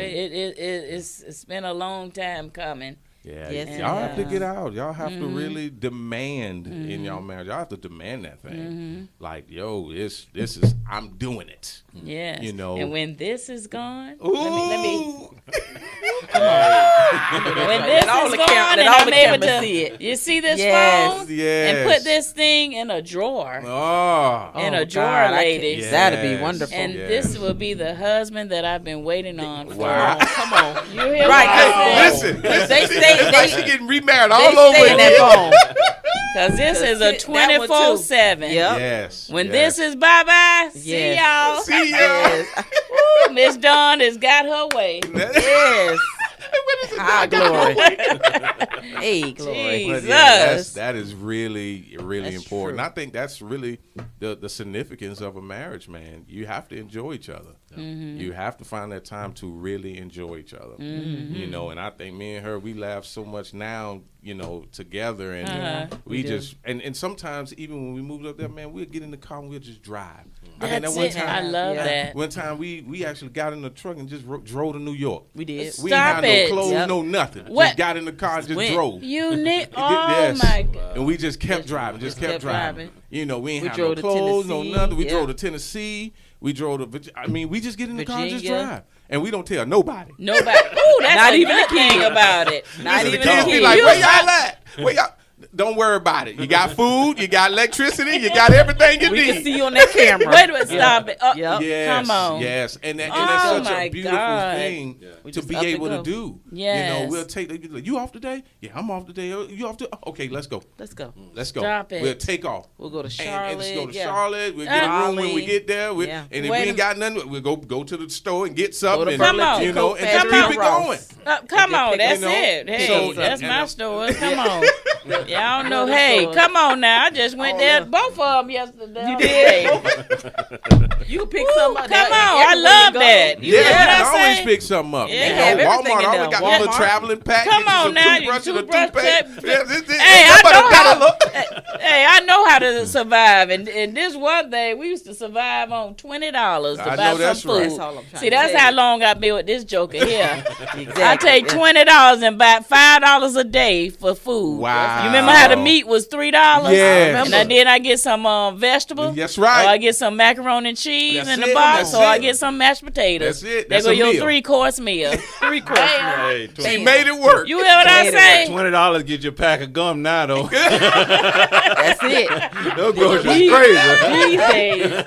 it's been a long time coming. Yeah, Yes, y'all have to yeah. get out. Y'all have to really demand in y'all marriage. Y'all have to demand that thing. Like, yo, this is I'm doing it. Yes. You know. And when this is gone, Ooh. let me When when this all is the gone cam- and let all I'm the able cameras to see it. you see this Yes. phone Yes. and put this thing in a drawer. Oh. In a Oh, drawer, God, I can't- ladies. That'd be Yes. wonderful. And Yes. this will be the husband that I've been waiting on for. Wow. Come on. You hear Right, what I'm hey, saying? Listen, They stay- it's like they- she getting remarried They all over stay in that again. phone. Because this is a That one too. 24/7. Yep. Yes. When yes. this is bye-bye, see Yes. y'all. See ya. Yes. Woo, Miss Dawn has got her way. Yes. High glory. Hey, glory. Jeez. But yeah, Jesus. that is really, really That's important. true. I think that's really the significance of a marriage, man. You have to enjoy each other. You have to find that time to really enjoy each other. You know, and I think me and her, we laugh so much now, you know, together. And we do. just, and sometimes even when we moved up there, man, we'll get in the car and we'll just drive. That's one it. I time, love Yeah. that. one time we actually got in the truck and just drove to New York. We did. We Stop ain't it. had no clothes, Yep. no nothing. What? Just got in the car and just went. drove. You need, oh Yes. my God. And we just kept driving, just kept kept driving. driving. You know, we ain't We had no drove to clothes, no Tennessee, nothing. We yeah. drove to Tennessee. We drove to, I mean, we just get in the car and just Virginia. drive. And we don't tell nobody. Nobody. Ooh, that's Not a even good the thing kids. about it. Not Listen, even the kids the be kids. like, You where stop- y'all at? Where y'all? Don't worry about it. You got food, you got electricity, you got everything you We need. can see you on that camera. Wait a minute, stop it. Oh, Yep. Yes, Come on. yes, and that's Oh, such my a beautiful God. thing We to just be up and able to go. do. Yes. You know, we'll take. You off today? Yeah, I'm off today. You off today? Okay, let's go. Let's go. Let's go. Stop it. We'll take off. We'll go to And Charlotte. just go to yeah. Charlotte. We'll get a room when we Raleigh. get there. Yeah. And if Wait we a- ain't got nothing, we'll go to the store and get something. Go to And, Come on. you know, and just Fast keep it Ross. going. Come on, pick- that's you know, it. Hey, so- that's and- my and- store. Come on. Y'all know, the hey, stores. come on now. I just went there, both of them yesterday. You did? You pick some up. Come on, I love that. You Yeah, know you what can I'm always saying? pick something up. Yeah. You They know, have everything Walmart in always there. got little Walmart. traveling packages. Come on some now, toothbrush and a toothbrush, toothpaste. Hey, I about know how $1. Hey, I know how to survive, and this one thing we used to survive on $20 to I buy know some that's food. right. That's all I'm trying See, to that's tell how you. long I've been with this joker here. Exactly. I take $20 and buy $5 a day for food. Wow. You remember how the meat was $3? Yes. And then I get some vegetables. That's right. Or I get some macaroni and cheese That's in the it, box, that's or I it. get some mashed potatoes. That's it. There That's go a your meal. 3-course meal. 3-course. Hey, She made it work. You hear what I say? $20 get you a pack of gum now, though. That's it. Those groceries crazy. These days.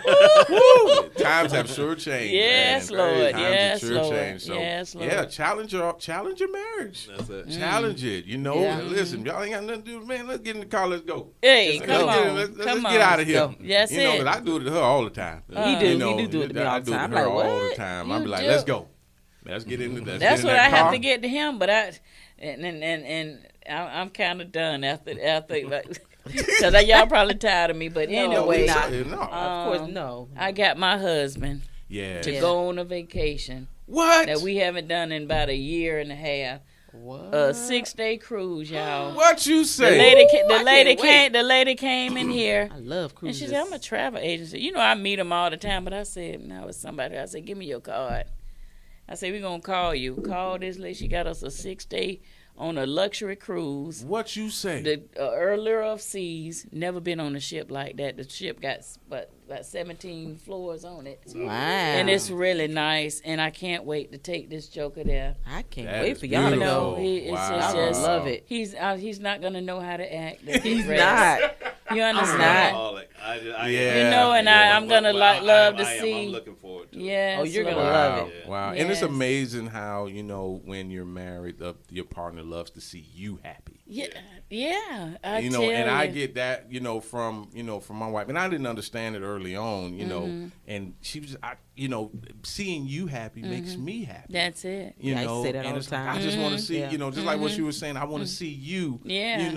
Times have sure changed. Yes, man. Lord. Times Yes, have sure Lord. changed. So, Yes, Lord. yeah, challenge your marriage. That's it. Challenge it. You know, Yeah. listen, y'all ain't got nothing to do. Man, let's get in the car. Let's go. Hey, Let's come get in- on. Let's Come get on. out of here. Go. That's you know, it. because I do it to her all the time. He do. You know, He do it to me all I the do it time. to her I'm like, all the what? time. You I be like, do. let's go. Let's get into that. That's get what in I that have car. to get to him, but I'm kind of done after because y'all probably tired of me. But No, anyway, we not. No. Of course, no. I got my husband Yeah. to Yeah. go on a vacation What? that we haven't done in about a year and a half. What? A 6-day cruise, y'all. What you The say? lady, Ooh, I can't wait. the lady came in here. I love And cruises. she said, I'm a travel agency. You know, I meet them all the time, but I said, no, it's somebody. I said, give me your card. I said, we're going to call you. Call this lady. She got us a 6-day on a luxury cruise. What you say? The earlier of seas. Never been on a ship like that. The ship got about 17 floors on it. Wow. And it's really nice. And I can't wait to take this joker there. I can't That wait is for y'all to beautiful. go. It's Wow. just love it. He's not gonna know how to act. He's not. You understand? not. Yeah. You know, and I'm gonna love to see. I'm looking forward to it. Yes, Oh, you're gonna Lord. love Wow. it. Wow. And it's Yes. amazing how, you know, when you're married, your partner loves to see you happy. Yeah. I You know, tell and I you. get that, from my wife. And I didn't understand it early on, you know, Mm-hmm. and she was, seeing you happy makes me happy. That's it. You Yeah, I know, say that and all it's the like, time. I just want to see, Yeah. just like what she was saying, I want to see you, Yeah. you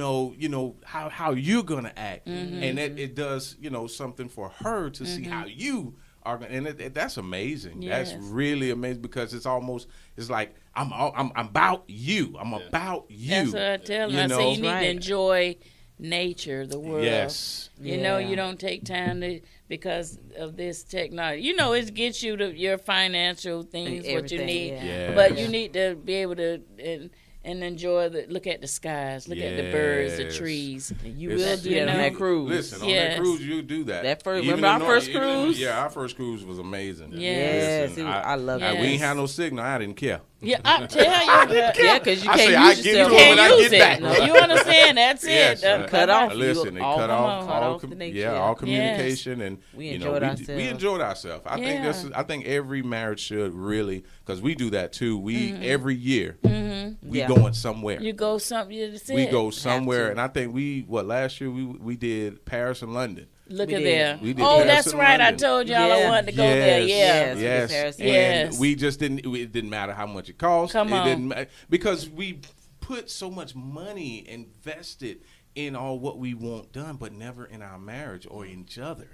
know how you're gonna act, and it does, something for her to see how you are, and that's amazing. Yes. That's really amazing because it's like I'm about you. I'm about you. That's what I tell You them. I know? say you need Right. to enjoy nature, the world. Yes. You know, Yeah. you don't take time to because of this technology. You know, it gets you to your financial things, what you Everything, need. Yeah. But you need to be able to and enjoy look at the skies, look at the birds, the Yes. trees. You It's- will do that on know, that cruise. Listen, on Yes. that cruise, you do that. That first- Even remember our in first even- cruise? Yeah, our first cruise was amazing. Yes, Listen, I love it. We ain't Yes. had no signal. I didn't care. Yeah, I tell you. Yeah, because you I can't say, I use give yourself. you You when I can't use get back. it. No, you understand? That's Yes, it. cut off. Listen, they all cut off cut all off the nature. yeah, all communication, and We you know, enjoyed we ourselves. enjoyed ourselves. I think Yeah. I think every marriage should really, because we do that too. We every year we Yeah. going somewhere. You go something. We go to. somewhere, and I think last year we did Paris and London. Look We at did. there. We did Oh, Paris that's and right. I London. told y'all I Yeah. wanted to go there. Yeah. Yes. Yes, Paris and and Yes. we just didn't. It didn't matter how much it cost. Come it on. didn't because we put so much money invested in all what we want done, but never in our marriage or in each other.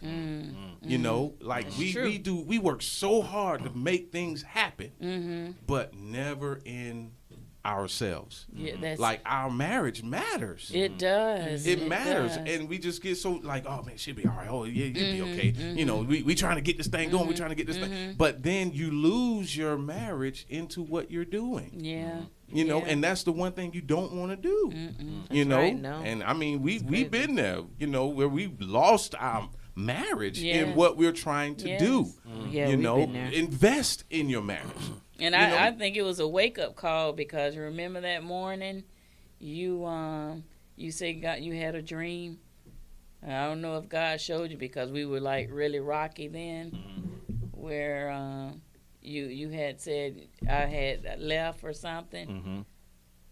You know, like we work so hard to make things happen, but never in ourselves. Yeah, that's Like our marriage matters. it does. It matters, does. and we just get so like, oh man, she'll be all right. Oh yeah, you'll be okay. You know, we trying to get this thing going. We trying to get this thing, but then you lose your marriage into what you're doing. Yeah. You know, Yeah. and that's the one thing you don't want to do. You know, right, no. and I mean, we've been there. You know, where we lost our marriage in Yes. what we're trying to do. Yeah, You we've know, been there. invest in your marriage. And I think it was a wake up call because remember that morning, you said God you had a dream. I don't know if God showed you because we were like really rocky then, where you had said I had left or something.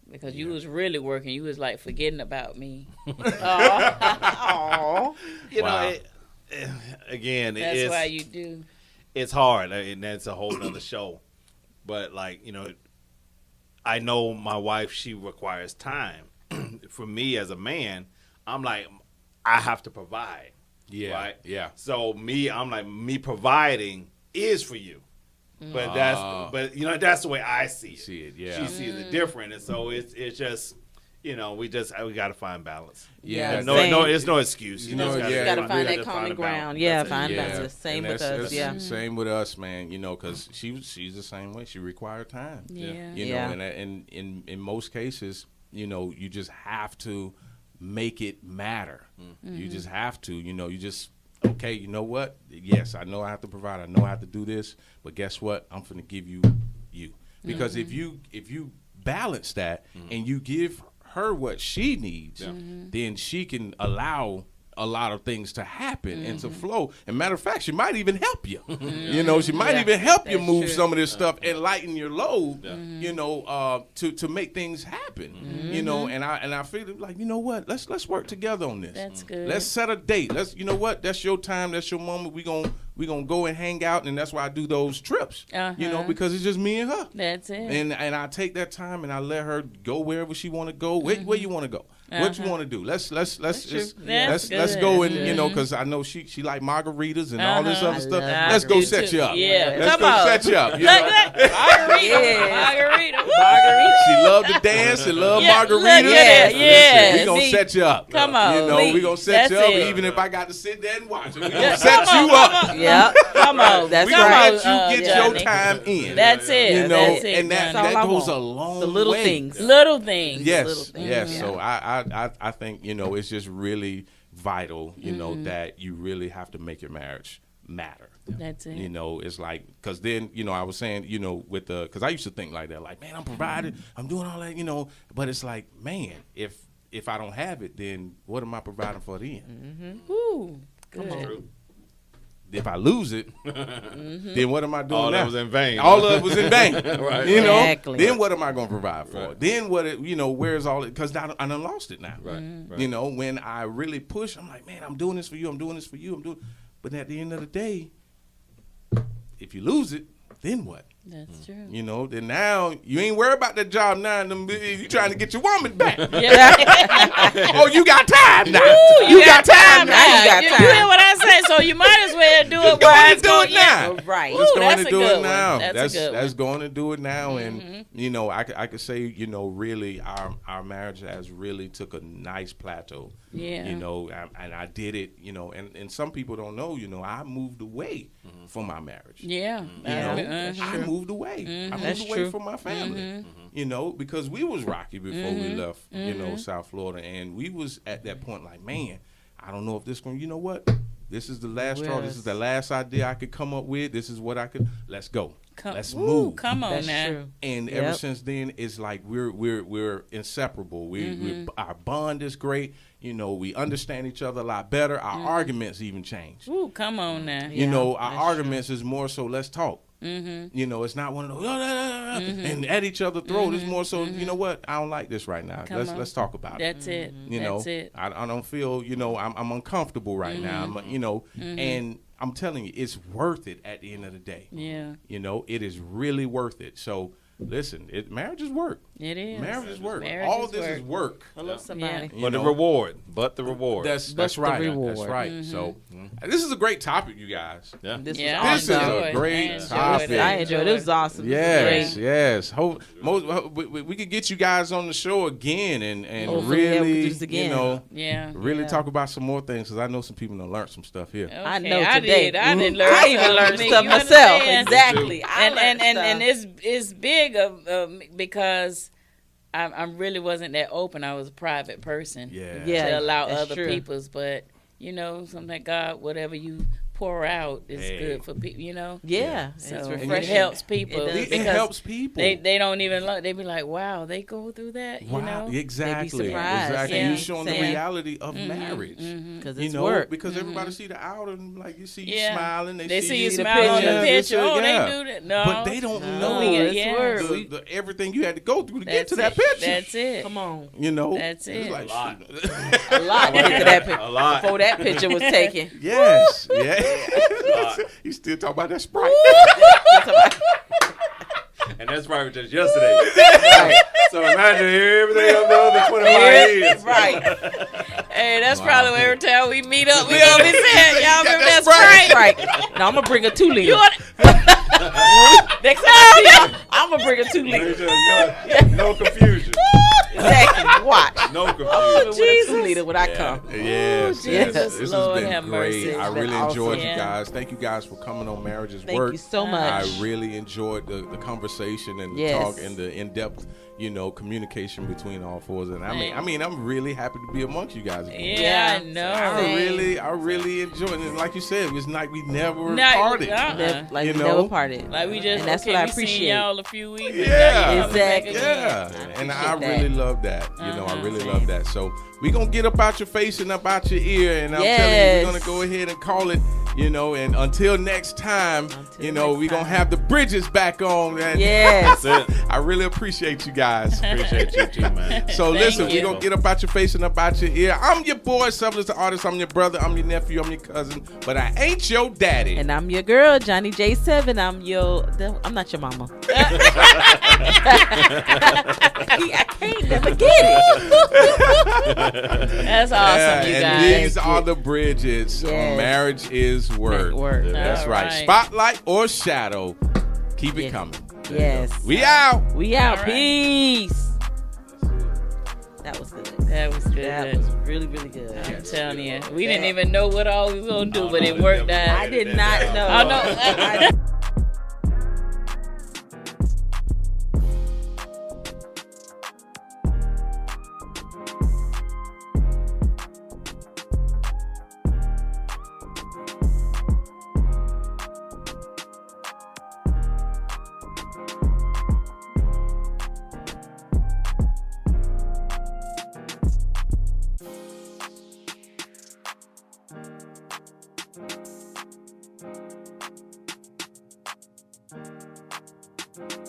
Because you was really working, you was like forgetting about me. Aw. You Wow. know, again, That's it's, why you do. it's hard, and that's a whole nother show. But like, you know, I know my wife, she requires time. For me as a man, I'm like, I have to provide. Yeah, Right? yeah. So I'm like, me providing is for you. But but you know, that's the way I see it. See it, yeah. She sees it different, and so it's just, you know, we got to find balance. Yeah, And no, same. it's no excuse. You know, just yeah, You gotta we find really that find common a ground. balance. Yeah, That's it. find Yeah. balance. Same And with that's us. Yeah. Same with us, man. You know, because she's the same way. She required time. Yeah. You Yeah. know, and in most cases, you know, you just have to make it matter. You just have to. You know, you just okay. You know what? Yes, I know I have to provide. I know I have to do this. But guess what? I'm finna give you because if you balance that and you give her what she needs, then she can allow a lot of things to happen and to flow. And matter of fact, she might even help you. You know, she might even help you move some of this stuff and lighten your load. You know, to make things happen. You know, and I feel like, you know what? Let's work together on this. That's good. Let's set a date. You know what? That's your time. That's your moment. We gonna go and hang out, and that's why I do those trips. You know, because it's just me and her. That's it. And I take that time and I let her go wherever she want to go. Where you want to go? What you want to do? Let's go and you know, because I know she like margaritas and all this other stuff. Let's go set you up. Yeah, let's come go on. set you up. You Look, know? margarita. She love to dance and love Yeah, margaritas. look at that. Yeah, we gonna set you up. Come on, you know, we gonna set that's you up. it. Even if I got to sit there and watch it, we gonna set you up. Yeah. Come on, That's We right. gonna let you get your Johnny. time in. That's it. You know, That's it, and that That's all I goes want. a long The little way. things. Little things. Yes, little things. yes. Yeah. So I think, you know, it's just really vital, you know, that you really have to make your marriage matter. That's it. You know, it's like, because then, you know, I was saying, you know, because I used to think like that, like, man, I'm providing, I'm doing all that, you know, but it's like, man, if I don't have it, then what am I providing for then? Ooh, good. If I lose it, then what am I doing All now? that was in vain. All of it was in vain. Right. You know, Exactly. then what am I going to provide for? Right. Then you know, where's all it? Because I done lost it now. Right. Right. You know, when I really push, I'm like, man, I'm doing this for you. I'm doing this for you. But at the end of the day, if you lose it, then what? That's true. You know, then now you ain't worried about that job now. You trying to get your woman back. Yeah. Oh, you got time now. You got time now. You got You time. hear what I say? So you might as well do it Go while ahead it's and do it going. now. Right. Just Ooh, going that's to a do good it one. now. That's a good That's one. going to do it now, and you know, I could say, you know, really, our marriage has really took a nice plateau. Yeah. You know, and I did it. You know, and some people don't know. You know, I moved away from my marriage. Yeah. You know, Uh-huh. I moved away. I That's moved away true. from my family. You know, because we was rocky before we left. You know, South Florida, and we was at that point like, man, I don't know if this going. You know what? This is the last straw. This is the last idea I could come up with. This is what I could. Let's go. Let's move. Come on That's now. true. And Yep. ever since then, it's like we're inseparable. Our bond is great. You know, we understand each other a lot better. Our arguments even change. Ooh, come on now. You know, our that's arguments is more so let's talk. You know, it's not one of those and at each other's throat. It's more so, you know what? I don't like this right now. Come on. Let's talk about it. That's it. You That's know, it. I don't feel, you know, I'm uncomfortable right now. You know, and I'm telling you, it's worth it at the end of the day. Yeah, You know, it is really worth it. So listen, marriage is work. it is. Marriage is work. Marriage All is this work. is work. Hello, somebody. You But the know? reward. But the reward. That's But the right. reward. That's right. So this is a great topic, you guys. yeah. This Yeah, was This is awesome. a great I enjoyed topic. it. I enjoyed it. It was awesome. Yes, Great. yes. We could get you guys on the show again and Hopefully, yeah, we could really, do this again. you know, Yeah. really Yeah. talk about some more things because I know some people have learned some stuff here. Okay, I know I today. did. I did learn. I even something. learned You stuff myself. understand? Exactly. I learned And stuff. it's big because I really wasn't that open. I was a private person. Yeah. Yeah. To allow that's other true. people's, but you know, something God, whatever you pour out is Hey. good for people. You know. Yeah. So It's it refreshing. helps people. It does. It because helps people. They don't even they be like, wow, they go through that. You Wow, know. exactly. surprised. Exactly. Yeah. You're showing the Saying- reality of marriage. Because You it's know, work. because everybody see the outer and like you see you Yeah. smiling. They see you you the smile on the pictures. picture. Oh, Yeah. they do that. No, But they don't No, know it's yeah. work. everything you had to go through to get That's to that it. picture. That's it. Come on. You know, That's It's it. like, A lot. A lot to get to that picture. A lot. Before that picture was taken. yes, yeah. You still talk about that Sprite? And that's probably just yesterday. Right. So imagine everything of the other 25 years. Right. Hey, that's Wow. probably every time we meet up, we gonna be saying, y'all remember that Sprite? Sprite? Right. Now I'm going to bring a 2 liter. You want Next time I see you, I'm going to bring a 2 There's liter. just no confusion. Exactly. Watch. No I'm confusion. with a 2 liter when I come. Yes, Jesus, yes. This Lord has been have great. mercy. I It's been really awesome. enjoyed Yeah. you guys. Thank you guys for coming on Marriages Thank Work. you so much. I really enjoyed the conversation and the Yes. talk and the in-depth, you know, communication between all four of us. And I mean, I'm really happy to be amongst you guys again. Yeah, I Yeah. know. I really enjoyed it. And like you said, it's like we never Not- parted. Like You we know? never parted. Like we just, And that's okay, what I we seen appreciate. y'all a few weeks. Yeah. now you coming back Exactly. again. Yeah, and I appreciate really that. love that. You know, I really love that. So we're going to get up out your face and up out your ear. And I'm telling you, Yes. we're going to go ahead and call it, you know, and until next time, you know, we're going to have the bridges back on. And Yes. I really appreciate you guys. Appreciate you too, man. So listen, you. we're going to get up out your face and up out your ear. I'm your boy, Substance the Artist. I'm your brother. I'm your nephew. I'm your cousin. But I ain't your daddy. And I'm your girl, Johnny J7. I'm not your mama. I can't never get it. That's awesome, you and guys. these are the bridges. Yes. Marriage is work. Work. That's All right. right. Spotlight or shadow. Keep it Yes. coming. Yes. We out. We out. All right. Peace. That was good. That was good. That was really, really good. I'm telling you, we didn't even know what all we was gonna do, but it no, worked out. I did not know. Oh no. Thank